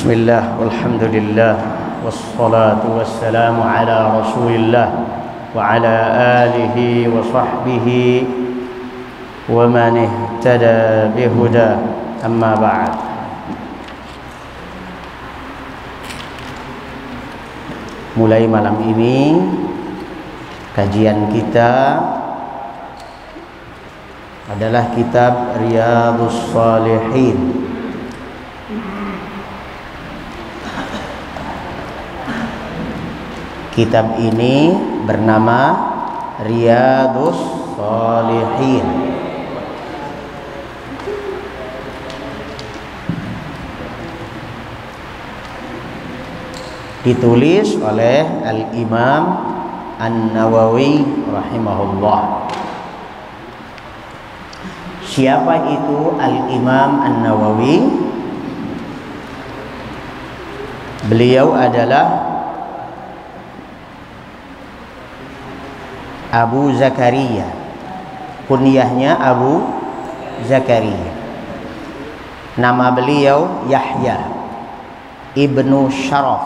Bismillah, walhamdulillah, wassalatu wassalamu ala rasulillah wa ala alihi wa sahbihi wa man ihtada bihuda, amma ba'd. Mulai malam ini kajian kita adalah kitab Riyadhus Shalihin. Kitab ini bernama Riyadhus Shalihin. Ditulis oleh Al-Imam An-Nawawi rahimahullah. Siapa itu Al-Imam An-Nawawi? Beliau adalah Abu Zakaria, kunyahnya Abu Zakaria. Nama beliau Yahya ibnu Sharaf.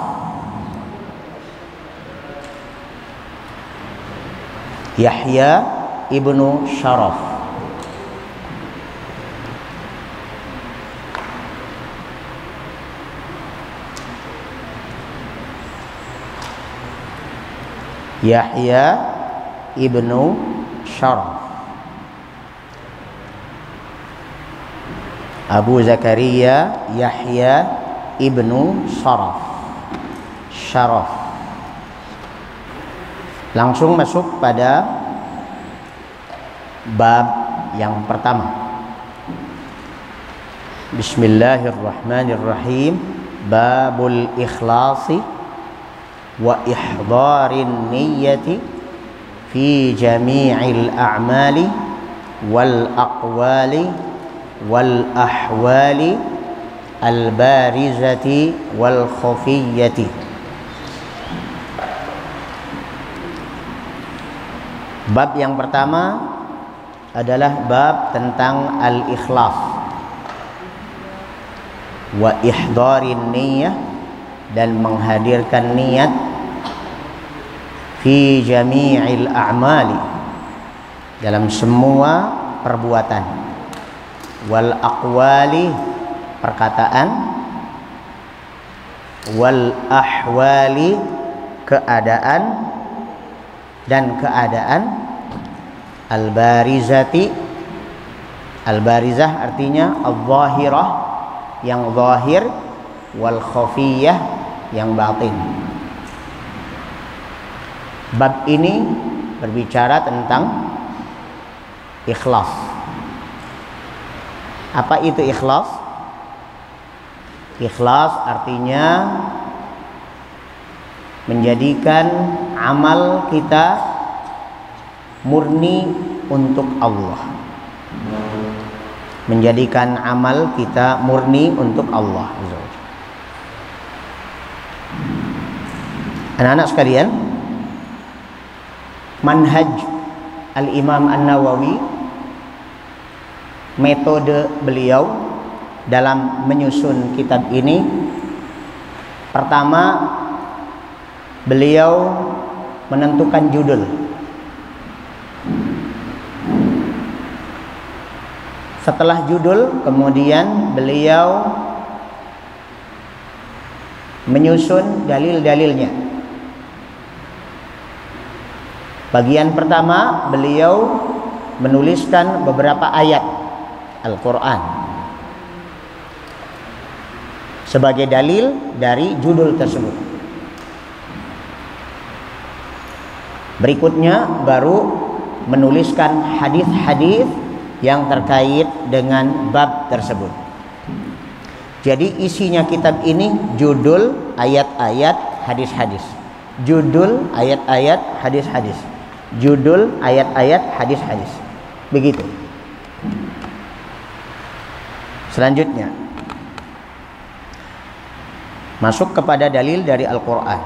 Yahya ibnu Sharaf. Yahya ibnu Sharaf. Abu Zakaria Yahya ibnu Sharaf. Langsung masuk pada bab yang pertama. Bismillahirrahmanirrahim. Babul ikhlasi wa ihdarin niyyati fi jami'il a'mali wal aqwali wal ahwali al barizati wal khafiyyati. Bab yang pertama adalah bab tentang al-ikhlas wa ihdarin niyyah, dan menghadirkan niat fi jami'il a'mali, dalam semua perbuatan, wal aqwali, perkataan, wal ahwali, keadaan, dan keadaan, al barizati, al barizah artinya al-zahirah, yang zahir, wal khafiyah, yang batin. Bab ini berbicara tentang ikhlas. Apa itu ikhlas? Ikhlas artinya menjadikan amal kita murni untuk Allah. Menjadikan amal kita murni untuk Allah. Anak-anak sekalian, manhaj Al-Imam An-Nawawi, metode beliau dalam menyusun kitab ini, pertama beliau menentukan judul. Setelah judul, kemudian beliau menyusun dalil-dalilnya. Bagian pertama, beliau menuliskan beberapa ayat Al-Quran sebagai dalil dari judul tersebut. Berikutnya baru menuliskan hadis-hadis yang terkait dengan bab tersebut. Jadi isinya kitab ini judul, ayat-ayat, hadis-hadis. Judul, ayat-ayat, hadis-hadis. Judul, ayat-ayat, hadis-hadis. Begitu. Selanjutnya masuk kepada dalil dari Al-Quran.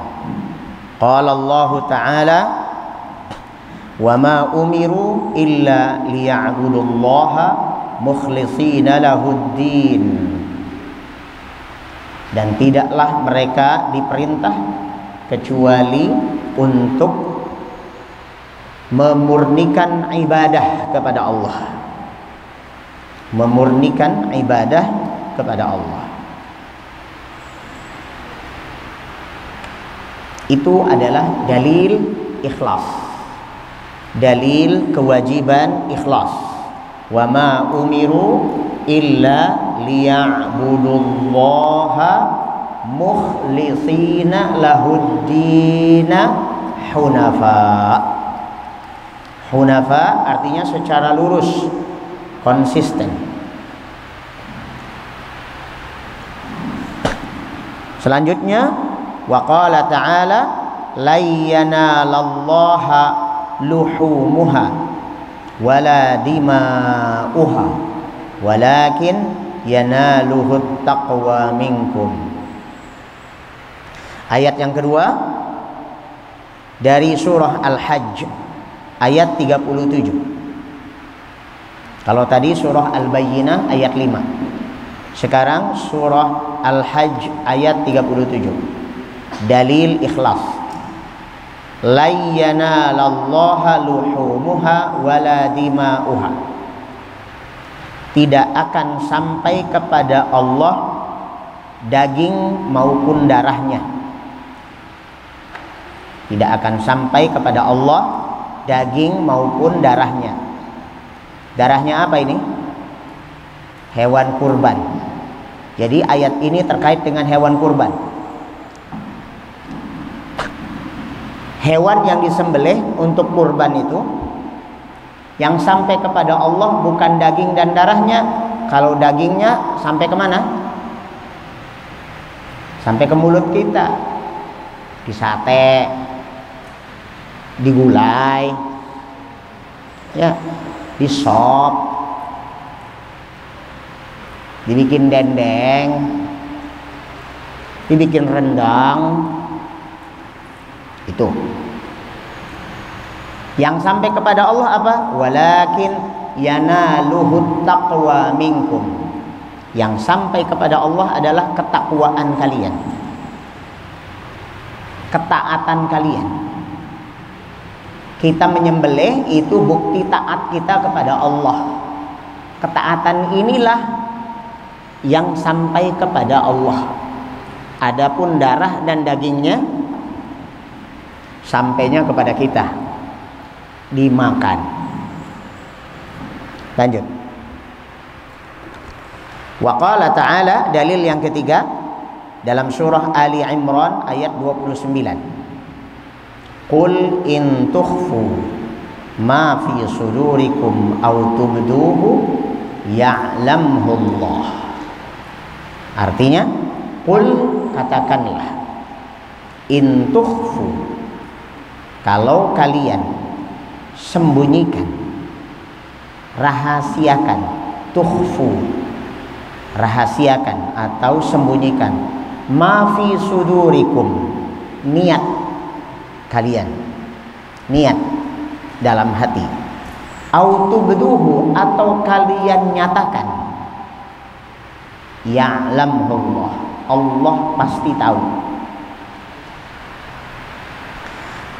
Qala Allah Ta'ala, wa ma umiru illa liya'budullaha mukhlishina lahuddin Dan tidaklah mereka diperintah kecuali untuk memurnikan ibadah kepada Allah. Memurnikan ibadah kepada Allah. Itu adalah dalil ikhlas. Dalil kewajiban ikhlas. Wa ma umiru illa liya'budullaha mukhlishina lahuddina hunafa. Hunafa artinya secara lurus, konsisten. Selanjutnya, wa qala ta'ala la yanalallaha luhumuha wala dima'uha walakin yanaluhut taqwa minkum. Ayat yang kedua dari surah Al-Hajj ayat 37. Kalau tadi surah Al-Bayyinah ayat 5. Sekarang surah Al-Hajj ayat 37. Dalil ikhlas. La yanalallaha luhumuha wala dima'uha. Tidak akan sampai kepada Allah daging maupun darahnya. Tidak akan sampai kepada Allah daging maupun darahnya. Darahnya apa ini? Hewan kurban. Jadi ayat ini terkait dengan hewan kurban. Hewan yang disembelih untuk kurban itu yang sampai kepada Allah bukan daging dan darahnya. Kalau dagingnya sampai kemana? Sampai ke mulut kita. Di sate, digulai, ya, di sop, dibikin dendeng, dibikin rendang. Itu yang sampai kepada Allah apa? Walakin yanaluhut taqwa minkum. Yang sampai kepada Allah adalah ketakwaan kalian, ketaatan kalian. Kita menyembelih itu bukti taat kita kepada Allah. Ketaatan inilah yang sampai kepada Allah. Adapun darah dan dagingnya sampainya kepada kita, dimakan. Lanjut. Wa qala ta'ala, dalil yang ketiga dalam surah Ali Imran ayat 29. Qul in tukhfu ma fi sudurikum aw tubduhu ya'lamhu Allah. Artinya, qul, katakanlah, in tukhfu, kalau kalian sembunyikan, rahasiakan, tukhfu, rahasiakan atau sembunyikan, ma fi sudurikum, niat kalian, niat dalam hati, au tubduhu, atau kalian nyatakan, ya'lamhu Allah, Allah pasti tahu.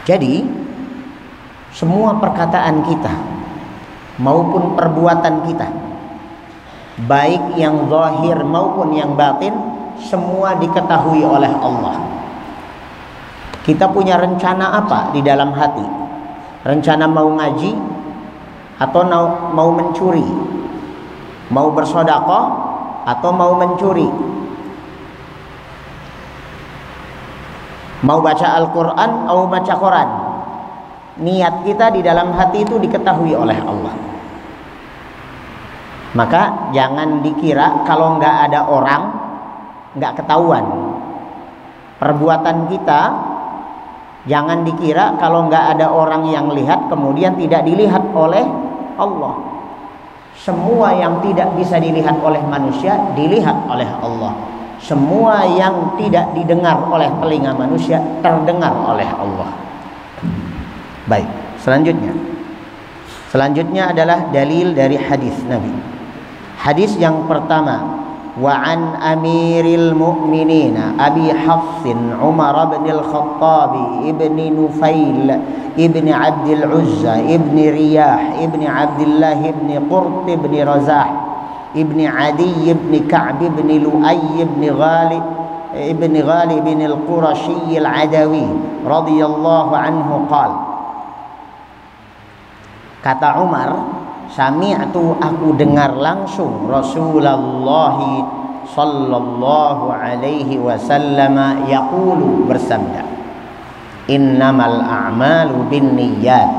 Jadi semua perkataan kita maupun perbuatan kita, baik yang zahir maupun yang batin, semua diketahui oleh Allah. Kita punya rencana apa di dalam hati? Rencana mau ngaji atau mau mencuri? Mau bersedekah atau mau mencuri? Mau baca Al-Quran atau baca Quran? Niat kita di dalam hati itu diketahui oleh Allah. Maka jangan dikira kalau nggak ada orang nggak ketahuan. Perbuatan kita jangan dikira kalau nggak ada orang yang lihat kemudian tidak dilihat oleh Allah. Semua yang tidak bisa dilihat oleh manusia dilihat oleh Allah. Semua yang tidak didengar oleh telinga manusia terdengar oleh Allah. Baik, selanjutnya adalah dalil dari hadis Nabi. Hadis yang pertama, wa an amiril mu'minin Abi Hafsin Umar bin al-Khattab ibni Nufail ibni Abdil Uzza ibni Riyah ibni Abdullah ibni Qurt ibni Razah ibni Adi ibni Ka'b ibni Lu'ay ibni Ghalib ibn al-Qurashi al-Adawi radhiyallahu anhu qala. Kata Umar, sami'tu, aku dengar langsung Rasulullah sallallahu alaihi wasallam yaqulu, bersabda, innamal a'malu binniyat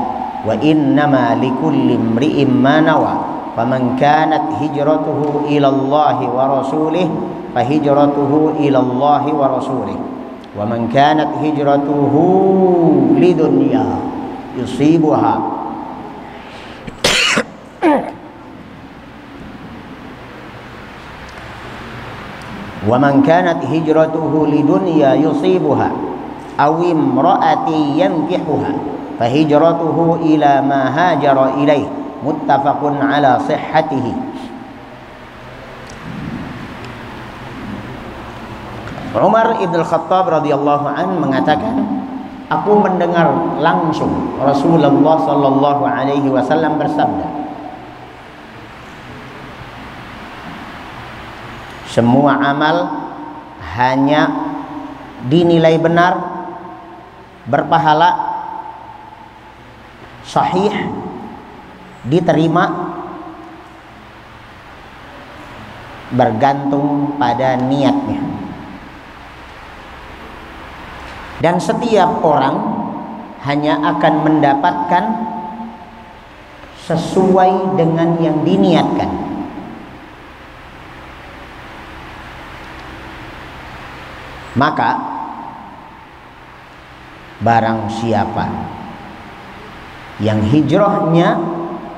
wa innama likulli imri'in ma nawa faman kanat hijratuhu ila Allah wa rasulih fahijratuhu ila Allah wa rasulih wa man kanat hijratuhu lidunya yusibuha wa man kanat hijratuhu lidunya yusibuha aw imra'ati yankihuha fahijratuhu ila ma hajara ilaih muttafaqun ala sihhatihi. Umar ibn al-Khattab radhiyallahu an mengatakan, aku mendengar langsung Rasulullah sallallahu alaihi wasallam bersabda, semua amal hanya dinilai benar, berpahala, sahih, diterima, bergantung pada niatnya. Dan setiap orang hanya akan mendapatkan sesuai dengan yang diniatkan. Maka barang siapa yang hijrahnya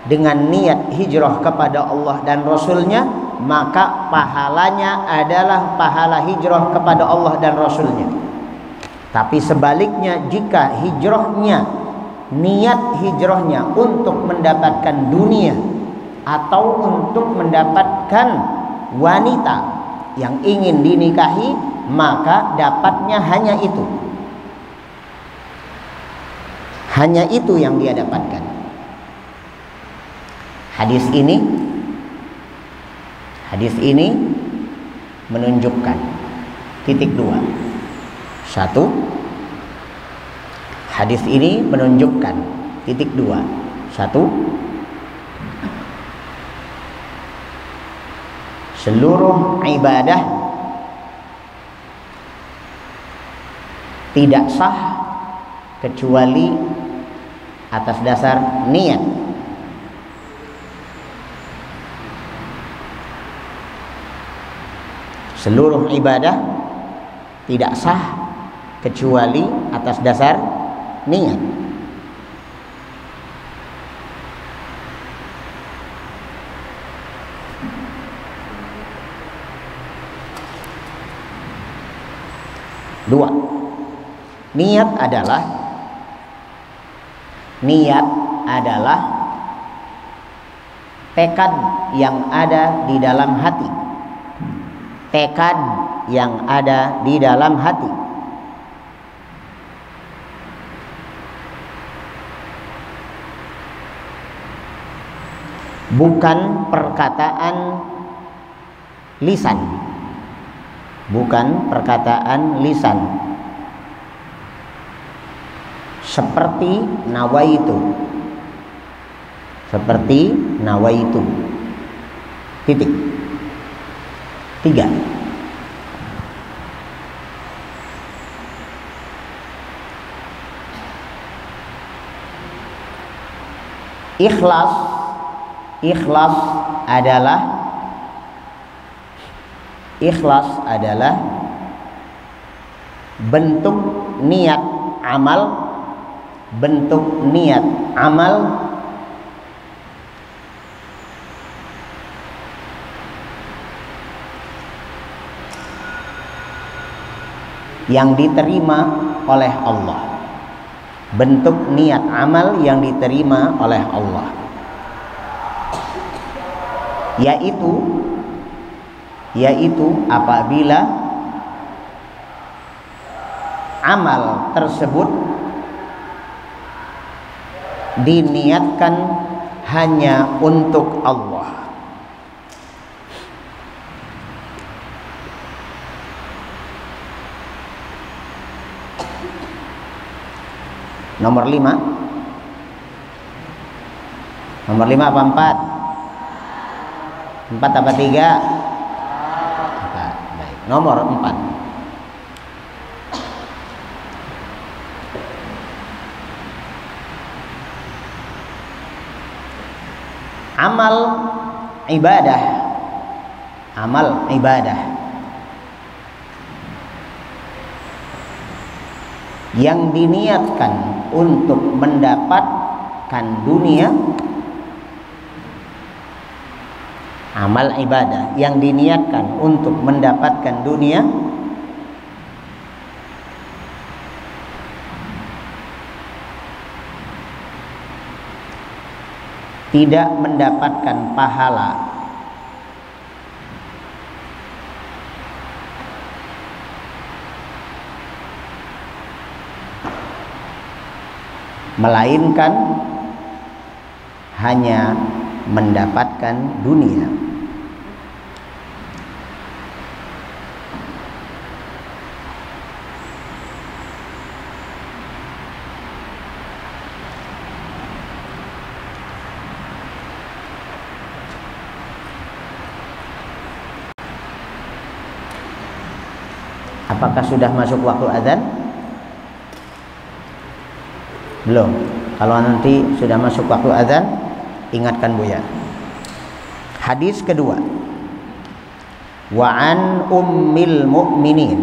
dengan niat hijrah kepada Allah dan Rasulnya, maka pahalanya adalah pahala hijrah kepada Allah dan Rasulnya. Tapi sebaliknya, jika hijrahnya, niat hijrahnya untuk mendapatkan dunia atau untuk mendapatkan wanita yang ingin dinikahi, maka dapatnya hanya itu. Hanya itu yang dia dapatkan. Hadis ini menunjukkan titik dua. Satu, hadis ini menunjukkan titik dua. Satu, seluruh ibadah tidak sah kecuali atas dasar niat. Seluruh ibadah tidak sah kecuali atas dasar niat. Dua, niat adalah tekad yang ada di dalam hati. Tekad yang ada di dalam hati. Bukan perkataan lisan. Bukan perkataan lisan. Seperti nawaitu. Seperti nawaitu. Titik. 3. Ikhlas adalah bentuk niat amal yang diterima oleh Allah. Bentuk niat amal yang diterima oleh Allah, yaitu yaitu apabila amal tersebut diniatkan hanya untuk Allah. Nomor 5. Nomor 5 apa 4? 4 apa 3? 4. Baik. Nomor 4. Amal ibadah. Amal ibadah yang diniatkan untuk mendapatkan dunia. Amal ibadah yang diniatkan untuk mendapatkan dunia tidak mendapatkan pahala, melainkan hanya mendapatkan dunia. Apakah sudah masuk waktu azan? Belum. Kalau nanti sudah masuk waktu azan, ingatkan Buya. Hadis kedua. Wa an ummil mu'minin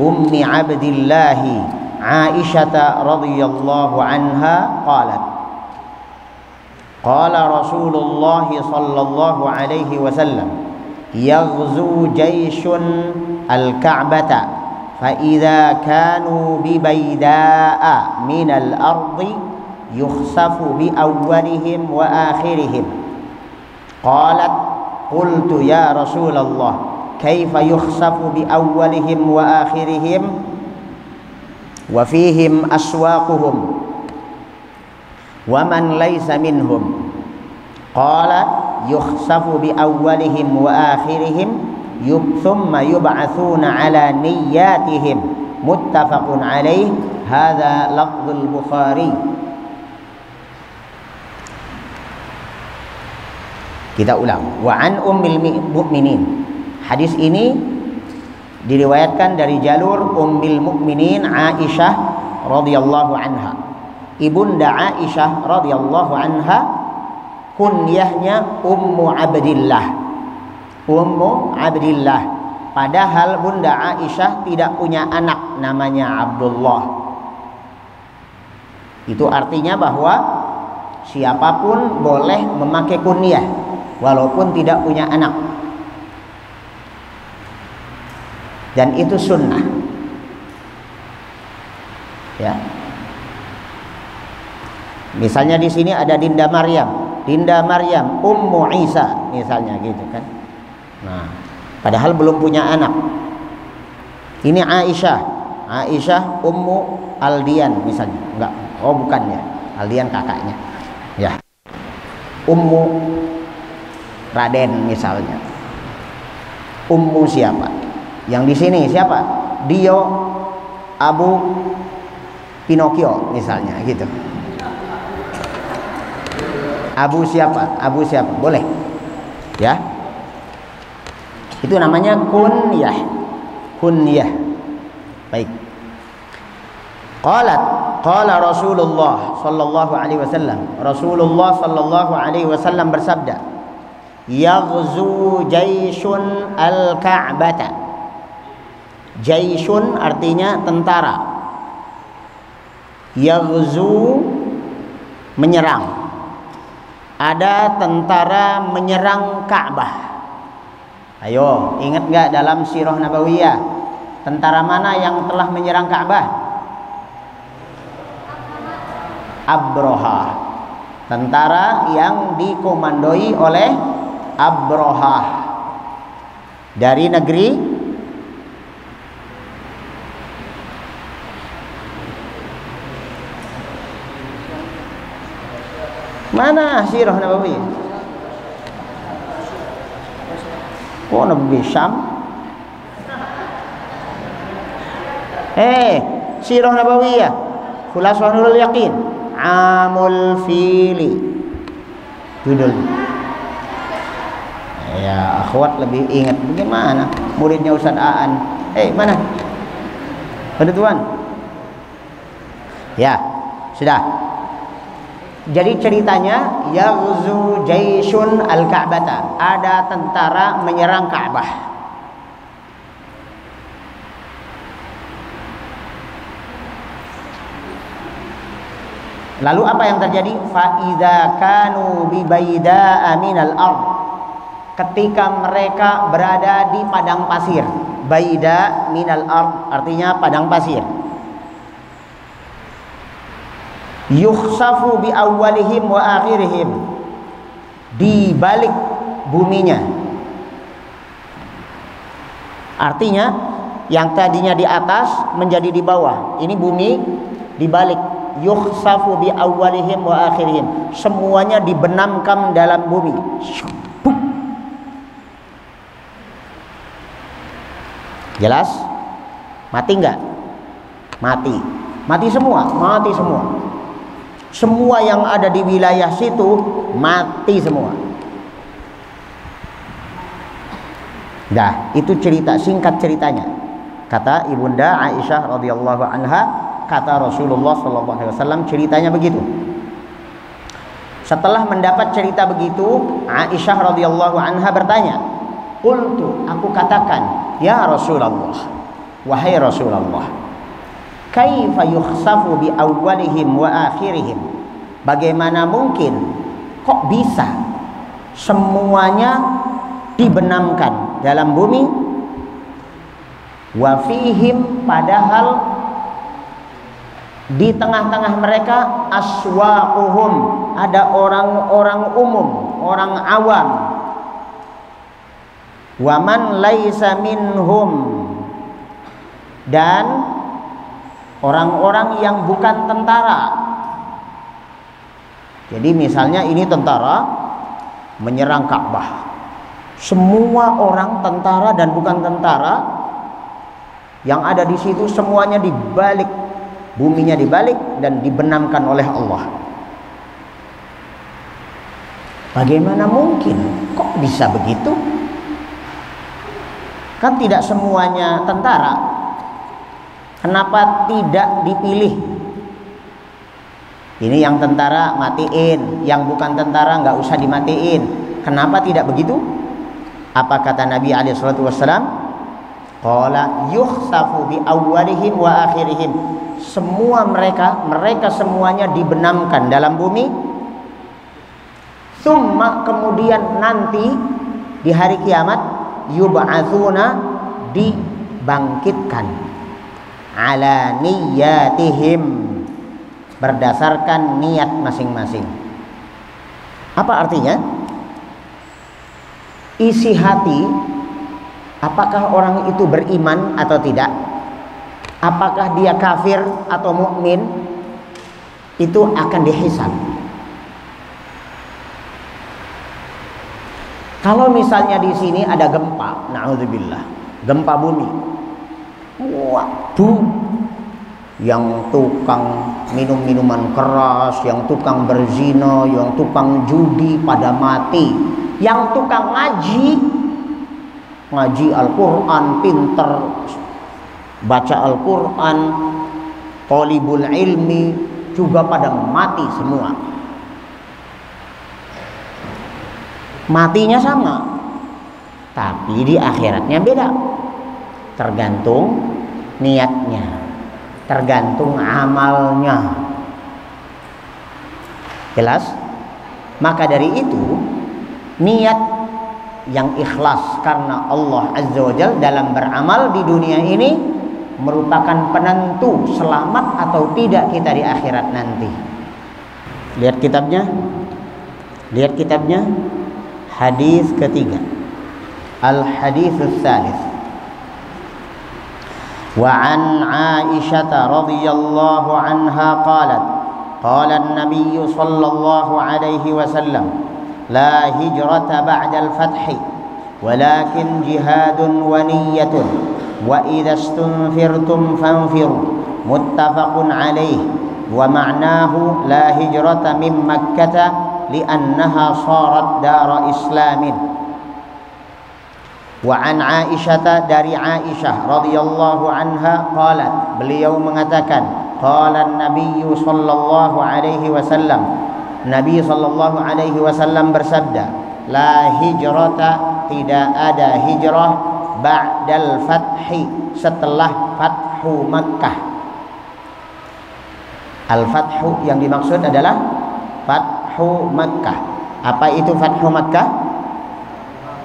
ummi Abdillah Aisyah radhiyallahu anha qalat qala Rasulullah sallallahu alaihi wasallam yaghzu jayshun al-Ka'bata فإذا كانوا ببيداء من الأرض يخسف بأولهم وآخرهم قالت قلت يا رسول الله كيف يخسف بأولهم وآخرهم وفيهم أسواقهم ومن ليس منهم قال يخسف بأولهم وآخرهم ثم يبعثون على نياتهم متفق عليه هذا لفظ البخاري. Kita ulang. Wa an ummil mu'minin. Hadis ini diriwayatkan dari jalur ummil mu'minin Aisyah radhiyallahu anha. Ibunda Aisyah radhiyallahu anha kunyahnya Ummu Abdillah. Ummu Abdillah. Padahal Bunda Aisyah tidak punya anak namanya Abdullah. Itu artinya bahwa siapapun boleh memakai kunyah walaupun tidak punya anak. Dan itu sunnah. Ya. Misalnya di sini ada Dinda Maryam, Dinda Maryam Ummu Isa misalnya gitu kan. Nah, padahal belum punya anak. Ini Aisyah, Aisyah Ummu Aldian misalnya. Enggak, oh bukan ya. Aldian kakaknya. Ya. Ummu Raden misalnya. Ummu siapa? Yang di sini siapa? Dio Abu Pinocchio misalnya gitu. Abu siapa? Abu siapa? Boleh. Ya. Itu namanya kunyah. Kunyah. Baik. Qala Rasulullah sallallahu alaihi wasallam. Rasulullah sallallahu alaihi wasallam bersabda, "Yaghzu jayshun al-Ka'bata." Jayshun artinya tentara. Yaghzu menyerang. Ada tentara menyerang Ka'bah. Ayo, ingat nggak dalam Sirah Nabawiyah tentara mana yang telah menyerang Ka'bah? Abroha. Tentara yang dikomandoi oleh Abroha. dari negeri mana sirah Nabawi? Oh, Nabawi Syam. Sirah Nabawiyah, Khulasah Nurul Yaqin, Amul Fili. Judul. Ya, akhwat lebih ingat bagaimana muridnya Ustaz Aan. Mana? Ada tuan? Ya, sudah. Jadi ceritanya yaghzu jaisyun al-Ka'bata. Ada tentara menyerang Ka'bah. Lalu apa yang terjadi? Fa idza kanu bi baida'a minal ard. Ketika mereka berada di padang pasir. Baida minal ard artinya padang pasir. Yukhsafu bi awwalihim wa akhirihim. Di balik buminya. Artinya yang tadinya di atas menjadi di bawah. Ini bumi dibalik. Yukhsafu bi awwalihim wa akhirihim. Semuanya dibenamkan dalam bumi. Jelas? Mati enggak? Mati. Mati semua, mati semua. Semua yang ada di wilayah situ mati semua. Dah, itu cerita, singkat ceritanya. Kata Ibunda Aisyah radhiyallahu anha, kata Rasulullah sallallahu alaihi wasallam ceritanya begitu. Setelah mendapat cerita begitu, Aisyah radhiyallahu anha bertanya, "Qultu, aku katakan, ya Rasulullah, wahai Rasulullah, kaifa yukhsafu bi awwalihim wa akhirihim?" Bagaimana mungkin, kok bisa semuanya dibenamkan dalam bumi? Wa fihim, padahal di tengah-tengah mereka aswaquhum, ada orang-orang umum, orang awam. Wa man laisa minhum, dan orang-orang yang bukan tentara. Jadi misalnya ini tentara menyerang Ka'bah. Semua orang tentara dan bukan tentara yang ada di situ semuanya dibalik, buminya dibalik dan dibenamkan oleh Allah. Bagaimana mungkin? Kok bisa begitu? Kan tidak semuanya tentara. Kenapa tidak dipilih? Ini yang tentara matiin, yang bukan tentara nggak usah dimatiin. Kenapa tidak begitu? Apa kata Nabi alaihi salatu wassalam? Qala yukhsafu bi awwalihim wa akhirihim. Semua mereka semuanya dibenamkan dalam bumi. Summa, kemudian nanti di hari kiamat, yub'atsuna, dibangkitkan, ala niyatihim, berdasarkan niat masing-masing. Apa artinya? Isi hati, apakah orang itu beriman atau tidak, apakah dia kafir atau mukmin, itu akan dihisab. Kalau misalnya di sini ada gempa, na'udzubillah, gempa bumi, waduh, yang tukang minum minuman keras, yang tukang berzina, yang tukang judi pada mati, yang tukang ngaji Al-Quran, pinter baca Al-Quran, thalibul ilmi, juga pada mati semua. Matinya sama, tapi di akhiratnya beda. Tergantung niatnya, tergantung amalnya. Jelas? Maka dari itu, niat yang ikhlas karena Allah Azza wa Jalla dalam beramal di dunia ini merupakan penentu selamat atau tidak kita di akhirat nanti. Lihat kitabnya. Lihat kitabnya. Hadis ketiga. Al-hadits tsalits. Wa an Aisyah radhiyallahu anha qalat qala an-nabiy sallallahu alaihi wasallam la hijrata ba'da al-fath walakin jihadun wa niyyatun wa idza istunfirtum fanfiru muttafaqun alaihi wa ma'nahu la hijrata min makkah li'annaha sarat dara islamin. Wa an Aisyah, dari Aisyah radhiyallahu anha qalat, beliau mengatakan qala an-nabiy sallallahu alaihi wasallam, Nabi sallallahu alaihi wasallam bersabda, la hijrata, tidak ada hijrah ba'dal fathi, setelah fathu Makkah. Al-fathu yang dimaksud adalah fathu Makkah. Apa itu fathu Makkah?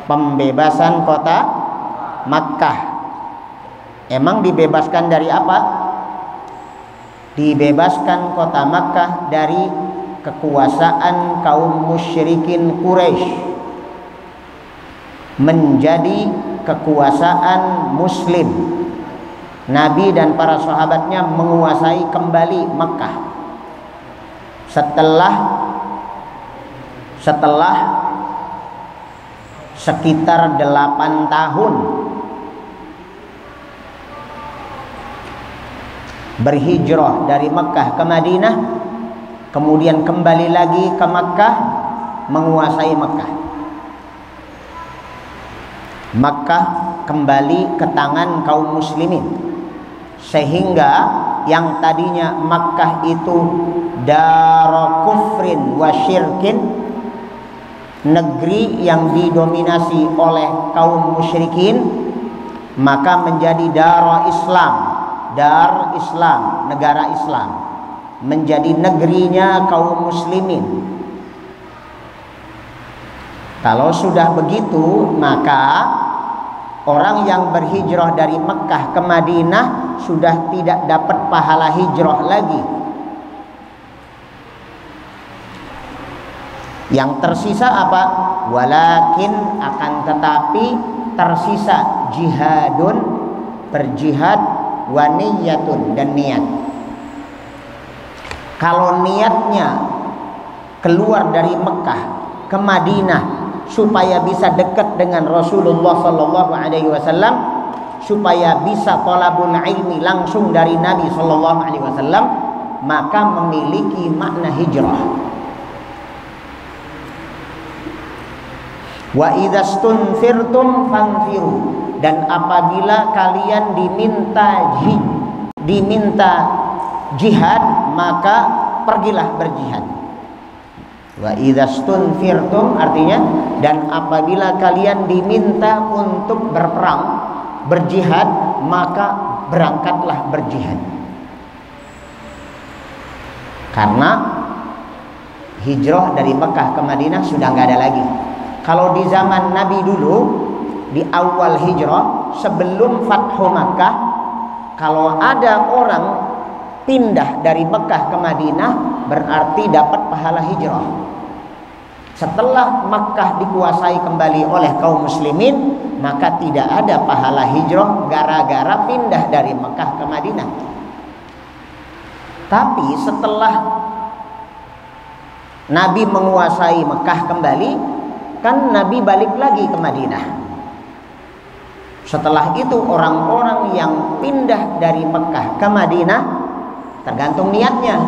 Pembebasan kota Makkah. Emang dibebaskan dari apa? Dibebaskan kota Makkah dari kekuasaan kaum musyrikin Quraisy menjadi kekuasaan muslim. Nabi dan para sahabatnya menguasai kembali Makkah setelah sekitar 8 tahun berhijrah dari Makkah ke Madinah, kemudian kembali lagi ke Makkah, menguasai Makkah. Makkah kembali ke tangan kaum muslimin, sehingga yang tadinya Makkah itu dar kufrin wa syirkin, negeri yang didominasi oleh kaum musyrikin, maka menjadi dar Islam, dar Islam, negara Islam, menjadi negerinya kaum muslimin. Kalau sudah begitu, maka orang yang berhijrah dari Mekah ke Madinah sudah tidak dapat pahala hijrah lagi. Yang tersisa apa? Walakin, akan tetapi tersisa jihadun, berjihad, wa niyyatun, dan niat. Kalau niatnya keluar dari Mekah ke Madinah supaya bisa dekat dengan Rasulullah sallallahu alaihi wasallam, supaya bisa thalabul ilmi langsung dari Nabi sallallahu alaihi wasallam, maka memiliki makna hijrah. Wa idzastunfirtum fanfiru, dan apabila kalian diminta jihad, maka pergilah berjihad. Wa idzastunfirtum artinya, dan apabila kalian diminta untuk berperang, berjihad, maka berangkatlah berjihad. Karena hijrah dari Mekah ke Madinah sudah nggak ada lagi. Kalau di zaman Nabi dulu, di awal hijrah, sebelum Fathu Makkah, kalau ada orang pindah dari Mekah ke Madinah, berarti dapat pahala hijrah. Setelah Makkah dikuasai kembali oleh kaum muslimin, maka tidak ada pahala hijrah gara-gara pindah dari Mekah ke Madinah. Tapi setelah Nabi menguasai Mekah kembali, kan Nabi balik lagi ke Madinah. Setelah itu orang-orang yang pindah dari Mekah ke Madinah tergantung niatnya.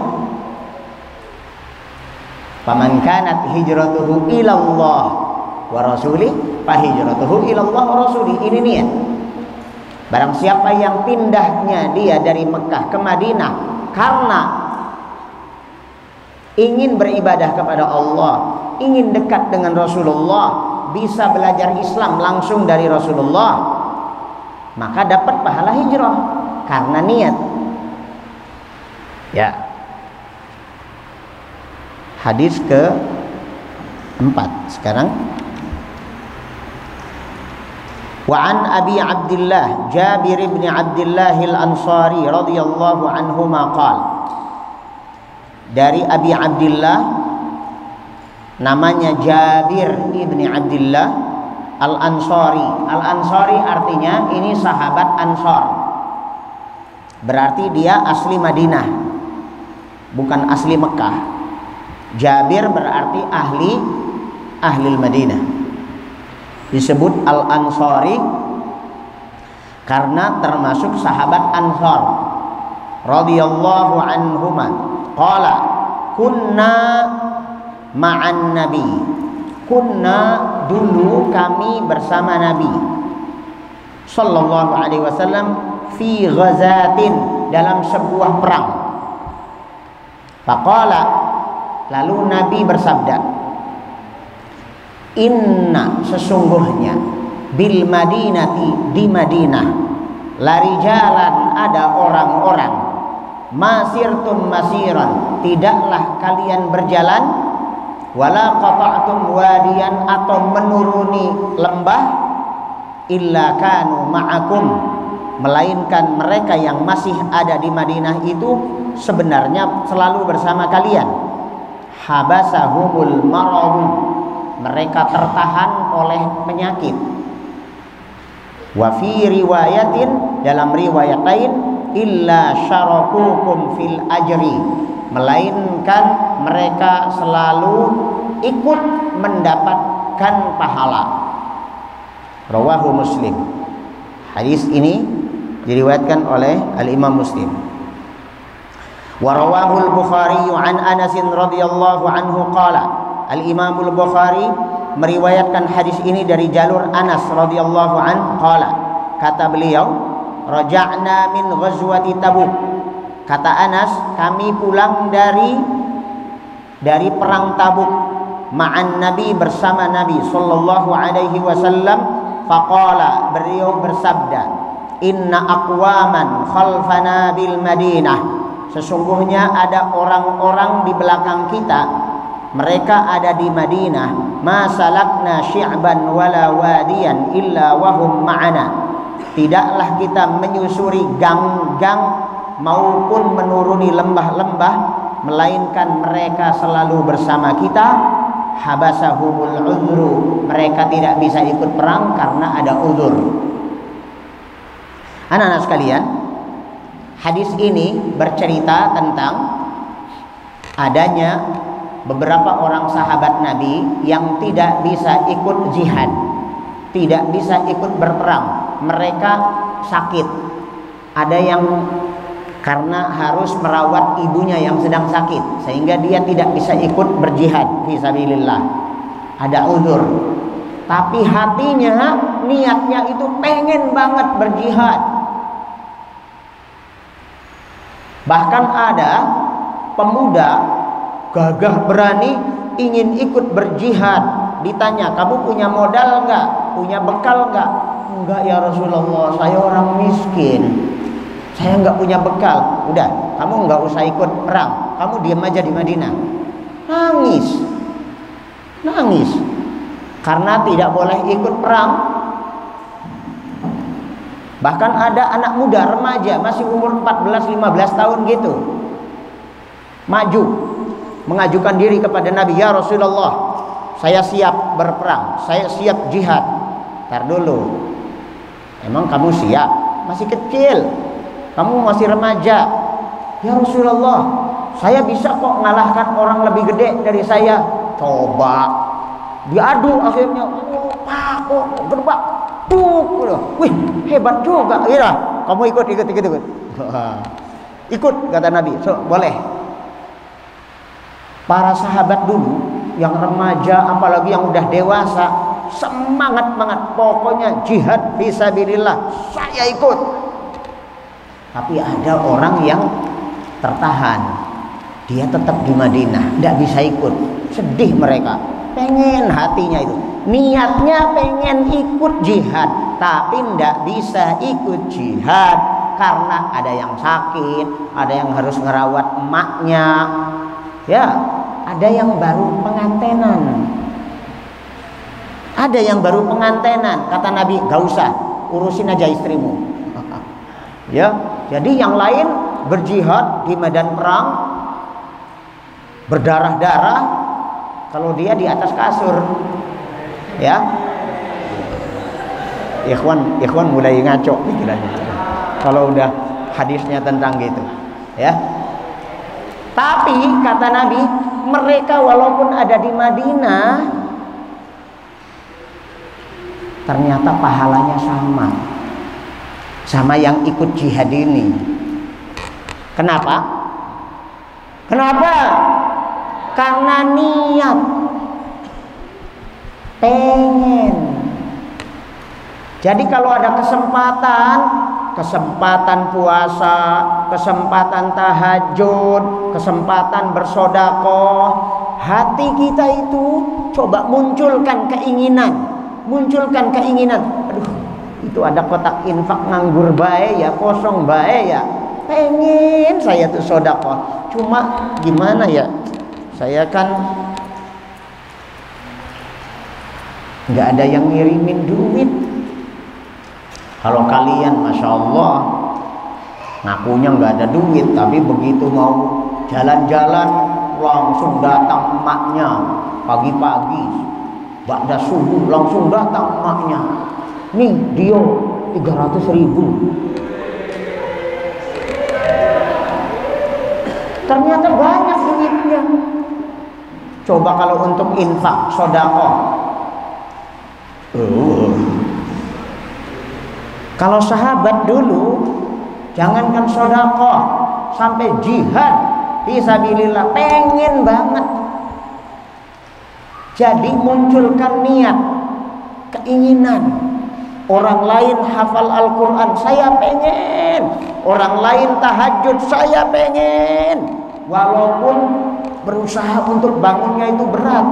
Faman kanat hijratuhu ilallah wa rasulih fa hijratuhu ilallah wa rasulih. Ini niat. Barang siapa yang pindahnya dia dari Mekah ke Madinah karena ingin beribadah kepada Allah, ingin dekat dengan Rasulullah, bisa belajar Islam langsung dari Rasulullah, maka dapat pahala hijrah karena niat. Ya. Hadis ke-4 sekarang. Wa an Abi Abdullah Jabir bin Abdullah al-Ansari radhiyallahu anhuma qala, dari Abi Abdullah namanya Jabir ibni Abdullah Al-Ansari. Al-Ansari artinya ini sahabat Ansor. Berarti dia asli Madinah, bukan asli Mekah. Jabir berarti ahli Madinah. Disebut Al-Ansari karena termasuk sahabat Ansor radhiyallahu anhuma. Qala kunna ma'an nabi. Kunna dulu kami bersama Nabi sallallahu alaihi wasallam fi ghazatin dalam sebuah perang. Faqala, lalu Nabi bersabda, inna sesungguhnya bil madinati di Madinah lari jalan ada orang-orang masirtum masiran tidaklah kalian berjalan wala qata'tum wadiyan atau menuruni lembah illa kanu ma'akum melainkan mereka yang masih ada di Madinah itu sebenarnya selalu bersama kalian. Habasahumul marad, mereka tertahan oleh penyakit. Wa fi riwayatin, dalam riwayat lain, illa syarakukum fil ajri, melainkan mereka selalu ikut mendapatkan pahala. Rawahu Muslim. Hadis ini diriwayatkan oleh Al-Imam Muslim. Wa rawahu Al-Bukhari an Anas radhiyallahu anhu qala. Al-Imam Al-Bukhari meriwayatkan hadis ini dari jalur Anas radhiyallahu anhu qala. Kata beliau, raja'na min ghazwati Tabuk. Kata Anas, kami pulang dari perang Tabuk ma'an Nabi, bersama Nabi sallallahu alaihi wasallam. Faqala, beliau bersabda, inna aqwaman khalfana bil Madinah, sesungguhnya ada orang-orang di belakang kita, mereka ada di Madinah. Ma salakna syi'ban wala wadiyan illa wahum ma'ana, tidaklah kita menyusuri gang-gang maupun menuruni lembah-lembah melainkan mereka selalu bersama kita. Habasahumul udhru, mereka tidak bisa ikut perang karena ada uzur. Anak-anak sekalian, hadis ini bercerita tentang adanya beberapa orang sahabat Nabi yang tidak bisa ikut jihad, tidak bisa ikut berperang. Mereka sakit. Ada yang karena harus merawat ibunya yang sedang sakit, sehingga dia tidak bisa ikut berjihad fisabilillah. Ada uzur. Tapi hatinya, niatnya itu pengen banget berjihad. Bahkan ada pemuda gagah berani ingin ikut berjihad. Ditanya, kamu punya modal enggak? Punya bekal enggak? Enggak ya Rasulullah, saya orang miskin, saya enggak punya bekal. Udah, kamu enggak usah ikut perang, kamu diam aja di Madinah. Nangis karena tidak boleh ikut perang. Bahkan ada anak muda, remaja, masih umur 14-15 tahun gitu, maju mengajukan diri kepada Nabi, ya Rasulullah, saya siap berperang, saya siap jihad. Tar dulu, emang kamu siap? Masih kecil, kamu masih remaja. Ya Rasulullah, saya bisa kok ngalahkan orang lebih gede dari saya. Coba diadu, akhirnya pak kok gerbak tuh, wih hebat juga. Iya, kamu ikut. Ikut kata Nabi, so, boleh. Para sahabat dulu yang remaja, apalagi yang udah dewasa, semangat banget, pokoknya jihad fisabilillah, saya ikut. Tapi ada orang yang tertahan, dia tetap di Madinah, tidak bisa ikut. Sedih mereka, pengen, hatinya itu niatnya pengen ikut jihad, tapi tidak bisa ikut jihad karena ada yang sakit, ada yang harus ngerawat emaknya, ya, ada yang baru pengantenan. Ada yang baru pengantenan, kata Nabi, gak usah, urusin aja istrimu. Ya, jadi yang lain berjihad di medan perang, berdarah-darah, kalau dia di atas kasur, ya. ikhwan mulai ngaco pikirannya kalau udah hadisnya tentang gitu ya. Tapi kata Nabi, mereka walaupun ada di Madinah ternyata pahalanya sama yang ikut jihad ini. Kenapa? Karena niat pengen. Jadi kalau ada kesempatan puasa, kesempatan tahajud, kesempatan bersedekah, hati kita itu coba munculkan keinginan. Aduh, itu ada kotak infak nganggur bae ya, kosong bae ya. Pengen saya tuh sedekah. Cuma gimana ya? Saya kan nggak ada yang ngirimin duit. Kalau kalian Masya Allah ngakunya nggak ada duit, tapi begitu mau jalan-jalan langsung datang emaknya pagi-pagi, ba'da subuh langsung datang emaknya, nih dia 300.000. Ternyata banyak duitnya. Coba kalau untuk infak sedekah, kalau sahabat dulu jangankan sedekah, sampai jihad fisabilillah pengen banget. Jadi munculkan niat, keinginan. Orang lain hafal Al-Quran, saya pengen. Orang lain tahajud, saya pengen. Walaupun berusaha untuk bangunnya itu berat,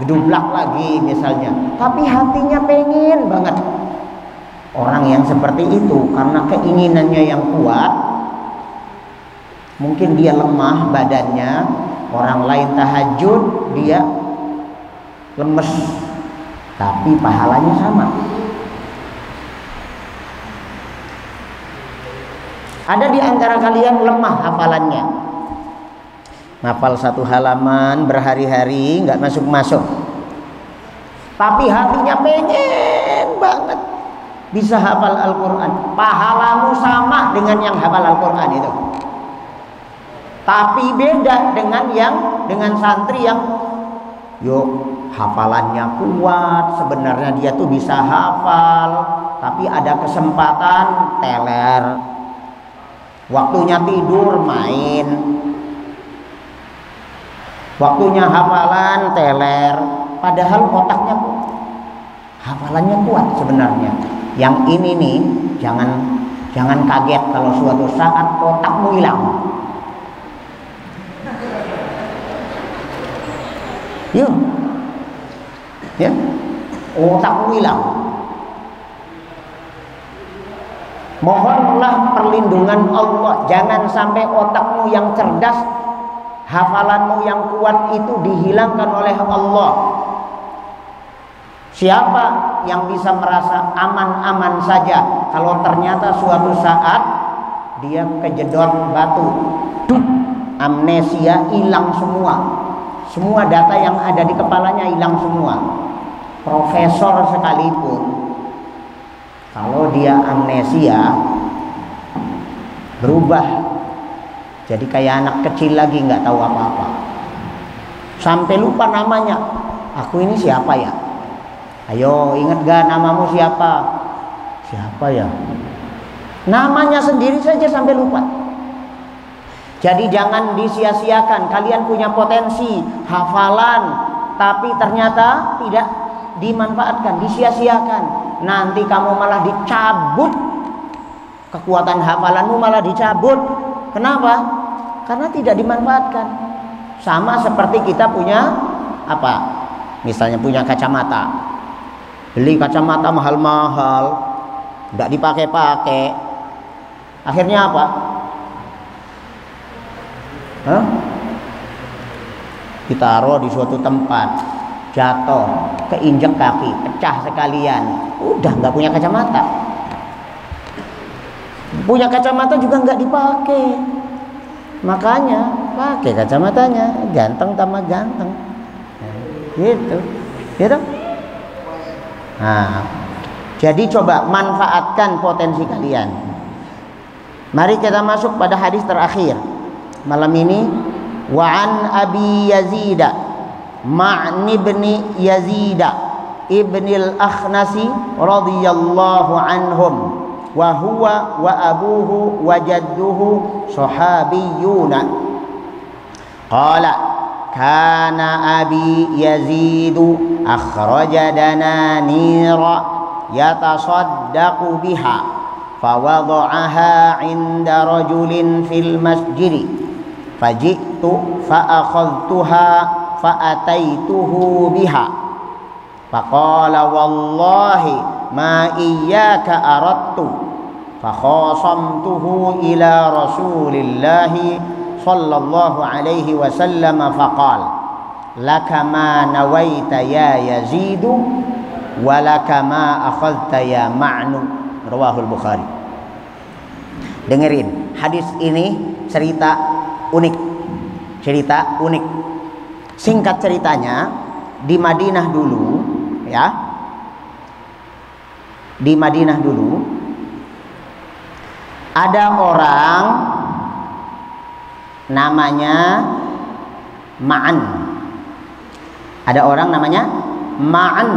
gedublak lagi misalnya, tapi hatinya pengen banget. Orang yang seperti itu karena keinginannya yang kuat, mungkin dia lemah badannya. Orang lain tahajud, dia lemes, tapi pahalanya sama. Ada di antara kalian lemah hafalannya, ngapal satu halaman berhari-hari nggak masuk-masuk, tapi hatinya pengen banget bisa hafal Al-Quran. Pahalamu sama dengan yang hafal Al-Quran itu, tapi beda dengan santri yang hafalannya kuat, sebenarnya dia tuh bisa hafal, tapi ada kesempatan teler, waktunya tidur main, waktunya hafalan teler, padahal otaknya hafalannya kuat sebenarnya. Yang ini nih jangan kaget kalau suatu saat otakmu hilang. Ya, otakmu hilang. Mohonlah perlindungan Allah, jangan sampai otakmu yang cerdas, hafalanmu yang kuat itu dihilangkan oleh Allah. Siapa yang bisa merasa aman-aman saja kalau ternyata suatu saat dia kejedot batu, amnesia, hilang semua data yang ada di kepalanya hilang semua. Profesor sekalipun kalau dia amnesia berubah jadi kayak anak kecil lagi, nggak tahu apa-apa, sampai lupa namanya. Aku ini siapa ya? Ayo ingat gak namamu siapa? Siapa ya? Namanya sendiri saja sampai lupa. Jadi jangan disia-siakan. Kalian punya potensi hafalan, tapi ternyata tidak dimanfaatkan, disia-siakan. Nanti kamu malah dicabut, kekuatan hafalanmu malah dicabut. Kenapa? Karena tidak dimanfaatkan. Sama seperti kita punya apa? Misalnya punya kacamata, beli kacamata mahal-mahal, tidak dipakai-pakai, akhirnya apa? Ditaruh di suatu tempat, jatuh, keinjek kaki, pecah sekalian, udah nggak punya kacamata. Punya kacamata juga nggak dipakai, makanya pakai kacamatanya, ganteng tambah ganteng, gitu. Nah, Jadi coba manfaatkan potensi kalian. Mari kita masuk pada hadis terakhir malam ini. Wa an Abi Yazid Ma'ni ibn Yazid ibn al-Akhnasi radhiyallahu anhum wa huwa wa abuhu wa jadduhu sahabiyyuna qala kana Abi Yazid akhraja dananira yatasaddaqu biha fawada'aha 'inda rajulin fil masjid faji'tu fa'akhadhtuha fa'ataituhu biha faqala wallahi ma iyyaka aradtu fakhasamtuhu ila rasulillahi sallallahu alaihi wasallam faqala laka ma nawaita ya Yazidu walaka ma akhadhta ya Ma'nu. Rawahul Bukhari. Dengerin, hadis ini cerita unik. Singkat ceritanya, di Madinah dulu ya. Di Madinah dulu ada orang namanya Ma'an. Ada orang namanya Ma'an.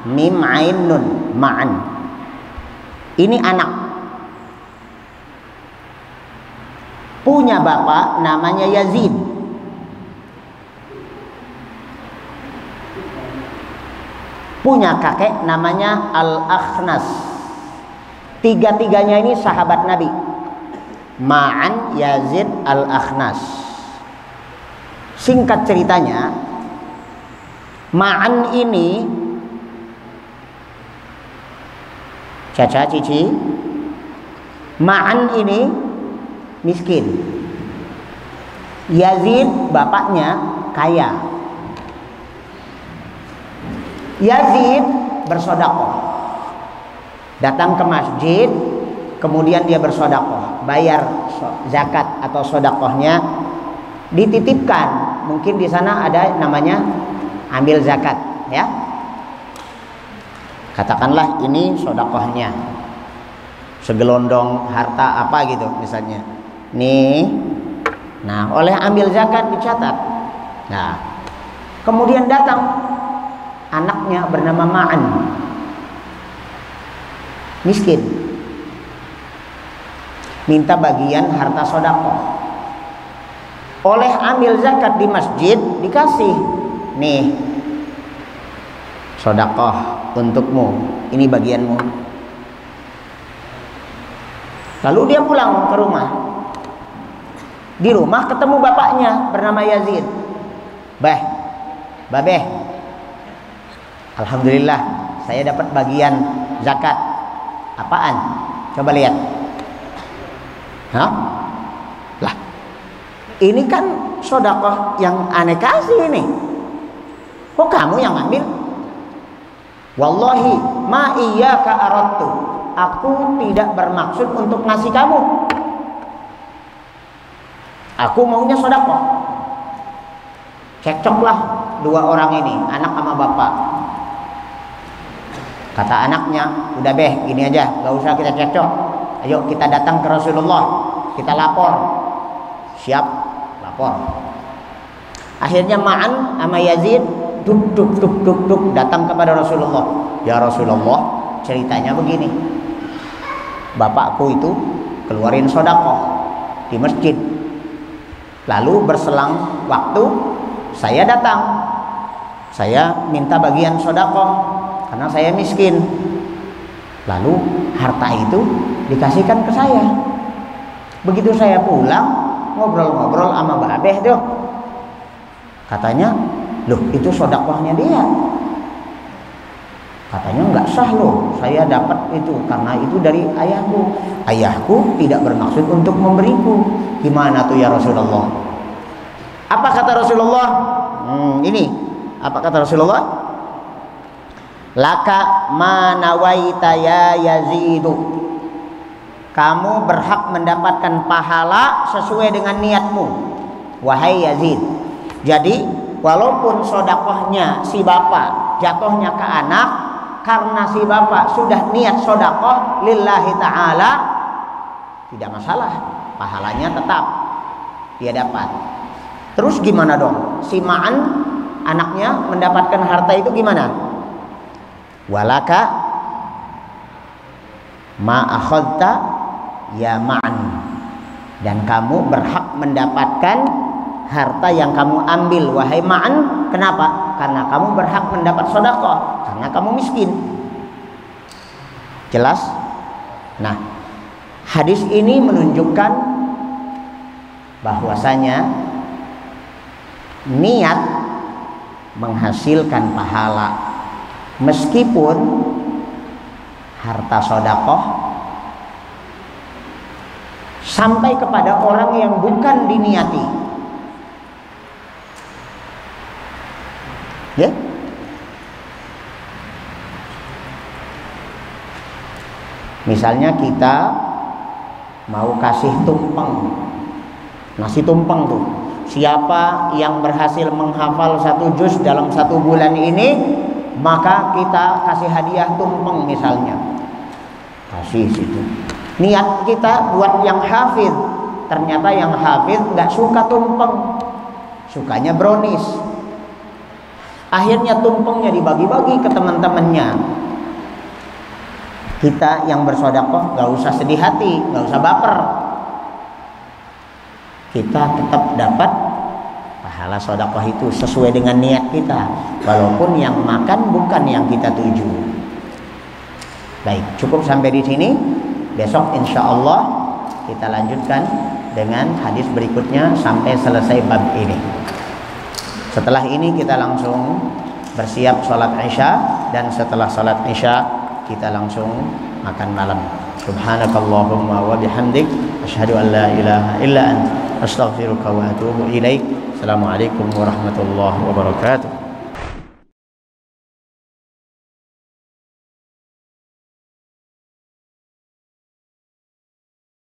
Mim ain nun, Ma'an. Ini anak. Punya bapak namanya Yazid. Punya kakek namanya Al-Akhnas. Tiga-tiganya ini sahabat Nabi. Ma'an, Yazid, Al-Akhnas. Singkat ceritanya, Ma'an ini Caca, Cici, Ma'an ini miskin. Yazid bapaknya kaya. Yazid bersedekah. Datang ke masjid, kemudian dia bersedekah, bayar zakat atau sedekahnya, dititipkan. Mungkin di sana ada namanya ambil zakat, ya. Katakanlah ini sedekahnya segelondong harta apa gitu misalnya. Nih. Nah, oleh ambil zakat dicatat. Nah, kemudian datang anaknya bernama Ma'an. Miskin. Minta bagian harta sedekah. Oleh ambil zakat di masjid dikasih. Nih. Sedekah untukmu, ini bagianmu. Lalu dia pulang ke rumah. Di rumah ketemu bapaknya bernama Yazid. Babeh, alhamdulillah saya dapat bagian zakat. Apaan? Coba lihat. Hah? Lah, ini kan sedekah yang aneh kasih ini. Kok kamu yang ambil? Wallahi ma iyyaka aradtu. Aku tidak bermaksud untuk ngasih kamu. Aku maunya sedekah. Cekcoklah dua orang ini, anak sama bapak. Kata anaknya, udah gini aja, gak usah kita cekcok. Ayo kita datang ke Rasulullah, kita lapor. Siap, lapor. Akhirnya Ma'an sama Yazid duk datang kepada Rasulullah. Ya Rasulullah, ceritanya begini. Bapakku itu keluarin sedekah di masjid. Lalu berselang waktu saya datang. Saya minta bagian sedekah karena saya miskin. Lalu harta itu dikasihkan ke saya. Begitu saya pulang, ngobrol-ngobrol sama babeh tuh. Katanya, loh itu sedekahnya dia. Katanya nggak sah loh, saya dapat itu karena itu dari ayahku. Ayahku tidak bermaksud untuk memberiku. Gimana tuh ya Rasulullah? Apa kata Rasulullah? Ini apa kata Rasulullah? Laka ma nawaita ya Yazidu. Kamu berhak mendapatkan pahala sesuai dengan niatmu, wahai Yazid. Jadi walaupun sedekahnya si bapak jatuhnya ke anak, karena si bapak sudah niat sedekah lillahi ta'ala, tidak masalah, pahalanya tetap dia dapat. Terus gimana dong? Si Ma'an anaknya mendapatkan harta itu gimana? Walaka ma akhadta ya Ma'an, dan kamu berhak mendapatkan harta yang kamu ambil wahai Ma'an. Kenapa? Karena kamu berhak mendapat sedekah, karena kamu miskin. Jelas? Nah, hadis ini menunjukkan bahwasanya niat menghasilkan pahala, meskipun harta sedekah sampai kepada orang yang bukan diniati. Ya, misalnya kita mau kasih tumpeng, nasi tumpeng tuh, siapa yang berhasil menghafal 1 juz dalam 1 bulan ini, maka kita kasih hadiah tumpeng misalnya. Kasih situ. Niat kita buat yang hafid, ternyata yang hafid nggak suka tumpeng, sukanya brownies. Akhirnya tumpengnya dibagi-bagi ke teman-temannya. Kita yang bersedekah nggak usah sedih hati, nggak usah baper. Kita tetap dapat pahala sedekah itu sesuai dengan niat kita, walaupun yang makan bukan yang kita tuju. Baik, cukup sampai di sini. Besok insya Allah kita lanjutkan dengan hadis berikutnya sampai selesai bab ini. Setelah ini kita langsung bersiap sholat isya, dan setelah sholat isya kita langsung makan malam. Subhanakallahumma wa bihamdik, asyhadu an la ilaha illa anta, astaghfiruka wa atubu ilaik. Assalamualaikum warahmatullahi wabarakatuh.